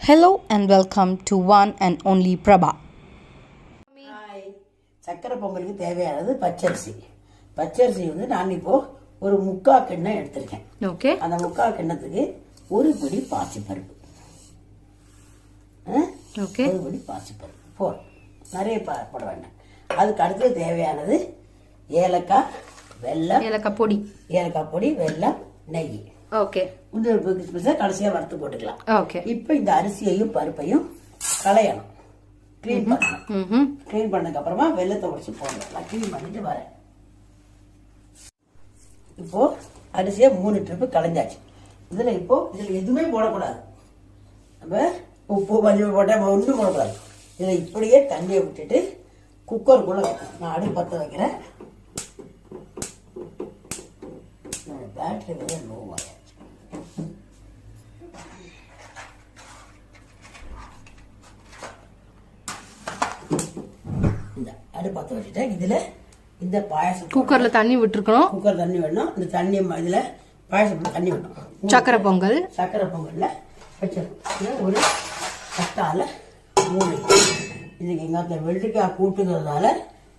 Hello and welcome to one and only Prabha. Hi. சக்கரை பொங்கலுக்கு தேவையானது பச்சரிசி. பச்சரிசி வந்து நான் இப்போ ஒரு முக்கா கிண்ணம் எடுத்திருக்கேன். ஓகே. அந்த முக்கா கிண்ணத்துக்கு ஒரு பிடி பாசிப்பருப்பு. ஓகே. ஒரு பிடி பாசிப்பருப்பு. போதும். நிறைய போட வேண்டாம். அதுக்கு அடுத்து தேவையானது ஏலக்காய், வெல்லம், ஏலக்காய் பொடி, வெல்லம், நெய். ஓகே. கடைசியா வறுத்து போட்டுக்கலாம். ஓகே. இப்போ இந்த அரிசியையும் பருப்பையும் களையணும், கிளீன் பண்ணணும். கிளீன் பண்ணதுக்கு அப்புறமா வெல்லத்தை உடைச்சு போடணும். நான் கிளீன் பண்ணிட்டு வரேன். இப்போ அரிசியை 3 ட்ரிப்பு களைஞ்சாச்சு. இதுல எதுவுமே போடக்கூடாது. நம்ம உப்பு மஞ்சள் போட்டா ஒன்றும் போடக்கூடாது. இதுல இப்படியே தண்ணியை விட்டுட்டு குக்கருக்குள்ள வைக்கணும். நான் அடுப்பு பற்ற வைக்கிறேன். பேட்டரி வந்து லோவாக இந்த அடுப்பு பற்ற வச்சுட்டேன். இதுல இந்த பாயசம் குக்கர்ல தண்ணி விட்டுருக்கணும். குக்கர் தண்ணி வேணும். இந்த தண்ணி இதுல பாயசம் தண்ணி வேணும். சக்கரை பொங்கல்ல வச்சிருக்கோம். ஒரு கட்டால 3 இதுக்கு எங்க வெள்ளரிக்காய் கூட்டுங்கிறதுனால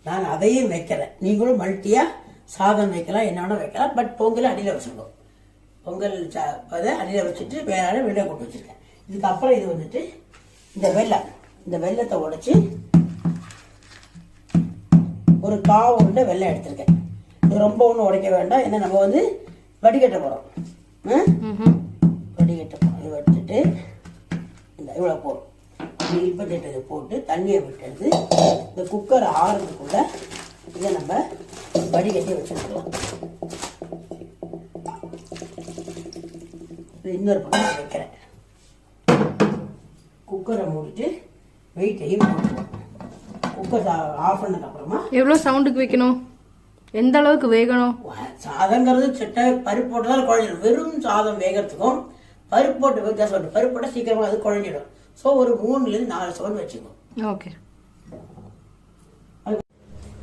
நான் அதையும் வைக்கிறேன். நீங்களும் மல்டியா சாதம் வைக்கலாம், என்னோட வைக்கலாம். பட் பொங்கல் அடியில் வச்சுருக்கோம். பொங்கல் அதை அடியில் வச்சுட்டு வேற வெள்ளை கூட்டு வச்சுருக்கேன். இதுக்கப்புறம் இது வந்துட்டு இந்த வெல்லத்தை உடைச்சி ஒரு கால் உருண்டை வெல்லம் எடுத்திருக்கேன். இது ரொம்ப ஒன்றும் உடைக்க வேண்டாம். ஏன்னா நம்ம வந்து வடிகட்ட போகிறோம். இது வச்சுட்டு இந்த இவ்வளோ போடும். இது போட்டு தண்ணியை விட்டுறது இந்த குக்கர் ஆறுறதுக்குள்ள இதை நம்ம வடிகட்டி வச்சுருக்கலாம். இன்னொரு பக்கம் வைக்கிறேன். குக்கரை மூடிட்டு வெயிட்டையும் போட்டுருவோம். குக்கர் ஆஃப் பண்ணதுக்கு அப்புறமா எவ்வளோ சவுண்டுக்கு வைக்கணும், எந்த அளவுக்கு வேகணும்? சாதங்கிறது சிட்ட பருப்பு போட்டு தான் குழஞ்சிடும். வெறும் சாதம் வேகிறதுக்கும் பருப்பு போட்டு வித்தியாசம். பருப்பு போட்டால் சீக்கிரமாக அது குழஞ்சிடும். ஸோ ஒரு 3லேருந்து 4 சவுண்ட் வச்சுக்கோ. ஓகே.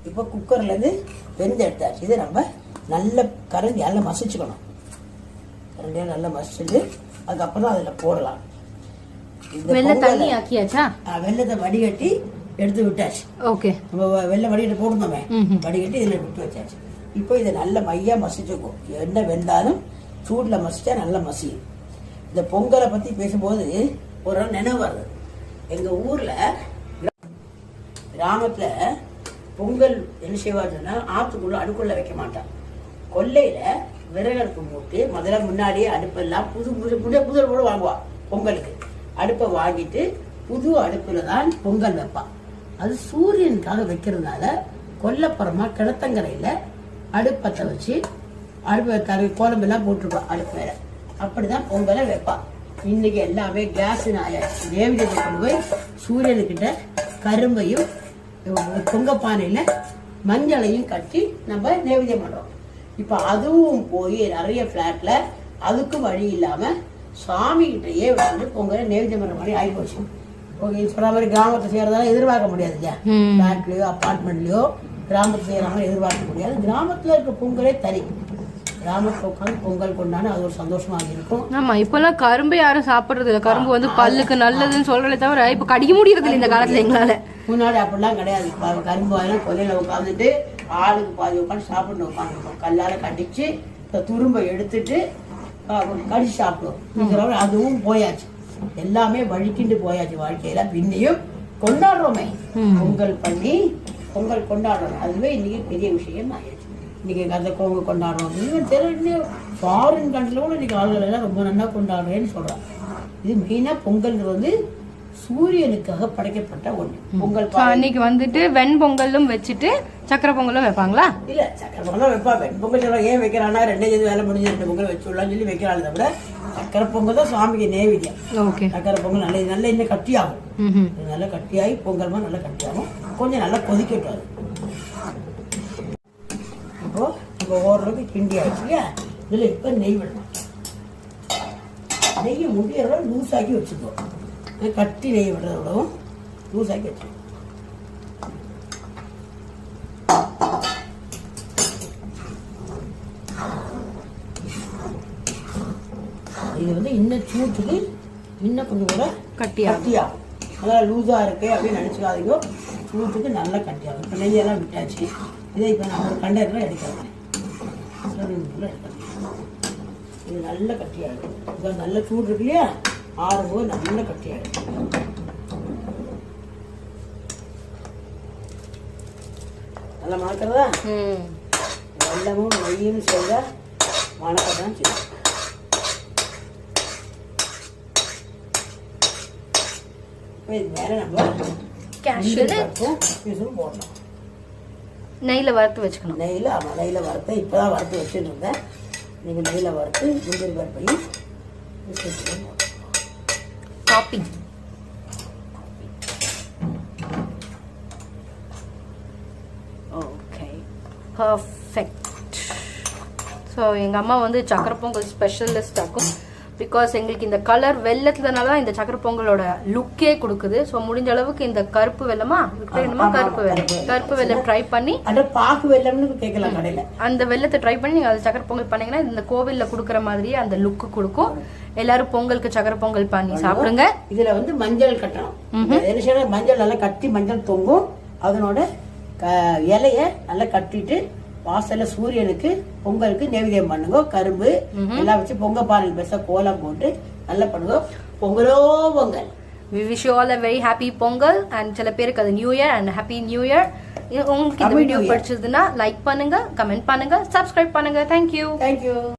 இப்போ குக்கர்லேருந்து வெந்து எடுத்தாச்சு. இது நம்ம நல்ல கரண்டியால் மசிச்சுக்கணும். கரண்டியால் நல்லா மசிச்சுட்டு அதுக்கப்புறம் தான் அதில் போடலாம். வெள்ளத்தை வடிகட்டி எடுத்து விட்டாச்சு. ஓகே. நம்ம வெள்ளை வடிகட்டி போட்டுருந்தோமே, வடிகட்டி இதில் விட்டு வச்சாச்சு. இப்போ இதை நல்ல மையா மசிச்சுக்கும். என்ன வெந்தாலும் சூடில் மசிச்சா நல்லா மசியும். இந்த பொங்கலை பற்றி பேசும்போது ஒரு நினைவு வருது. எங்கள் ஊரில் கிராமத்தில் பொங்கல் என்ன செய்வாருன்னா ஆற்றுக்குள்ள அடுக்குள்ள வைக்க மாட்டான். கொல்லையில விறகடுப்பு போட்டு முதல்ல முன்னாடியே அடுப்பெல்லாம் புது கூட வாங்குவான். பொங்கலுக்கு அடுப்பை வாங்கிட்டு புது அடுப்புல தான் பொங்கல் வைப்பான். அது சூரியனுக்காக வைக்கிறதுனால கொல்லப்புறமா கிணத்தங்கரையில அடுப்பத்தை வச்சு அடுப்பு கோலம்பெல்லாம் போட்டிருப்பான். அடுப்பு வேற அப்படிதான் பொங்கலை வைப்பான். இன்னைக்கு எல்லாமே கேஸ் ஆயாச்சு. தேவிதத்தை கொண்டு போய் சூரியனுக்கிட்ட கரும்பையும் பொங்கப்பானையில மஞ்சளையும் கட்டி நம்ம நைவேத்தியம் பண்றோம். இப்ப அதுவும் போய் நிறைய பிளாட்ல அதுக்கும் வழி இல்லாம சாமி கிட்டயே வந்து பொங்கலை நைவேத்தியம் பண்ற மாதிரி ஆகிப்போச்சு. சொல்ற மாதிரி கிராமத்தை செய்யறதால எதிர்பார்க்க முடியாது இல்லையா? பிளாட்லயோ அப்பார்ட்மெண்ட்லயோ கிராமத்தை செய்யற மாதிரி எதிர்பார்க்க முடியாது. கிராமத்துல இருக்க பொங்கலே தனி. கிராமத்துல உட்காந்து பொங்கல் கொண்டாடு அது ஒரு சந்தோஷமா இருக்கும். ஆமா, இப்பெல்லாம் கரும்பு யாரும் சாப்பிடுறது இல்லை. கரும்பு வந்து பல்லுக்கு நல்லதுன்னு சொல்றதே தவிர இப்ப கடிக்க முடியறது இல்லை இந்த காலத்துல எங்களால. முன்னாடி அப்படிலாம் கிடையாது. கரும்பு வாயிலாம் கொல்லையில உட்காந்துட்டு ஆளுக்கு பாதி உட்காந்து சாப்பிட்டு உட்காந்துருக்கோம். கல்லால கடிச்சு துரும்ப எடுத்துட்டு கடிச்சு சாப்பிடுவோம். அதுவும் போயாச்சு. எல்லாமே வழிக்கிண்டு போயாச்சு வாழ்க்கையில. பின்னையும் கொண்டாடுறோமே, பொங்கல் பண்ணி பொங்கல் கொண்டாடுறோம். அதுவே இன்னைக்கு பெரிய விஷயம் ஆயிடுச்சு. இன்னைக்கு கதை கோங்க கொண்டாடுறோம். இன்னும் தெரிஞ்சு ஃபாரின் கண்ட்ரில கூட இன்னைக்கு ஆளுகள் எல்லாம் ரொம்ப நல்லா கொண்டாடுறேன்னு சொல்றாங்க. இது மெயினா பொங்கல்ன்றது வந்து சூரியனுக்காக படைக்கப்பட்ட ஒண்ணு. பொங்கல் அன்னைக்கு வந்துட்டு வெண் பொங்கலும் வச்சுட்டு சக்கரை பொங்கலும் வைப்பாங்களா? இல்ல, சக்கரை பொங்கலும் வைப்பாங்க. வெண் பொங்கல் சொல்ல ஏன் வைக்கிறானா, 2 வேலை முடிஞ்சு 2 பொங்கல் வச்சுடலாம்னு சொல்லி வைக்கிறாங்க. தவிர சக்கரை பொங்கல் தான் சுவாமிக்கு நேவிதியம். சக்கரை பொங்கல் நல்ல இன்னும் கட்டியாகும். நல்லா கட்டியாகி பொங்கல் நல்லா கட்டியாகும். கொஞ்சம் நல்லா கொதிக்கட்டும். இப்போ இப்போ ஓரளவுக்கு கிண்டி ஆயிடுச்சு இல்லையா? இதுல இப்ப நெய் விடணும். நெய் முடியறத லூஸாக்கி வச்சுக்கோ. கட்டி நெய் விடுறத விடவும் லூஸாக்கி வச்சுக்கோ. இது வந்து இன்னும் சூட்டுக்கு இன்னும் கொஞ்சம் கூட கட்டியாகும். கட்டியாகும். நல்லா லூஸாக இருக்குது அப்படின்னு நினச்சிக்காதீங்க. சூட்டுக்கு நல்லா கட்டியாகும். இப்போ நெய்யெல்லாம் விட்டாச்சு. இதை இப்போ நான் ஒரு கண்டெய்னரில் எடுக்கிறேன். எடுக்கிறேன். இது நல்ல கட்டியாகும். இப்போ நல்ல சூடு இருக்கு இல்லையா, ஆறும்போது நல்ல கட்டியாகும். நல்லா மணக்கிறதா? வெல்லமும் நெய்யும் செய்த மணக்கதான் செய்யும். இது மேலே நம்ம பீஸும் போடணும். நெய்யில் வறுத்து வச்சுக்கணும். நெய்யில், ஆமாம், நெய்யில் வறுத்து இப்போ தான் வறுத்து வச்சுட்டு இருந்தேன். நீங்கள் நெய்யில் வறுத்து முந்திரி பருப்பையும் காப்பி. Okay, perfect. ஸோ எங்கள் அம்மா வந்து சக்கரை பொங்கல் ஸ்பெஷலிஸ்ட் ஆக்கும். பிகாஸ் எங்களுக்கு இந்த கலர் வெள்ளத்துலனால தான் இந்த சக்கரை பொங்கலோட லுக்கே கொடுக்குது. ஸோ முடிஞ்ச அளவுக்கு இந்த கருப்பு வெள்ளமா கருப்பு வெள்ளம் ட்ரை பண்ணி, பாக்கு வெள்ளம்னு கேட்கலாம் கடையில், அந்த வெள்ளத்தை ட்ரை பண்ணி நீங்கள் அது சக்கரை பொங்கல் பண்ணீங்கன்னா இந்த கோவிலில் கொடுக்குற மாதிரியே அந்த லுக்கு கொடுக்கும். எல்லாரும் பொங்கலுக்கு சக்கரை பொங்கல் பண்ணி சாப்பிடுங்க. இதுல வந்து மஞ்சள் கட்டணும். மஞ்சள் நல்லா கட்டி மஞ்சள் தொங்கும். அதனோட இலைய நல்லா கட்டிட்டு வாசல்ல சூரியனுக்கு பொங்கலுக்கு நெய்வேத்தியம் பண்ணுங்க. கரும்பு எல்லாம் வச்சு பொங்க பானையில் பெருசா கோலம் போட்டு நல்லா பண்ணுங்க. பொங்கலோ Pongal. We wish you all a very happy Pongal. And சில பேருக்கு அது new year and happy new year. உங்களுக்கு இந்த வீடியோ பிடிச்சதுன்னா லைக் பண்ணுங்க, கமெண்ட் பண்ணுங்க, சப்ஸ்கிரைப் பண்ணுங்க. தேங்க்யூ.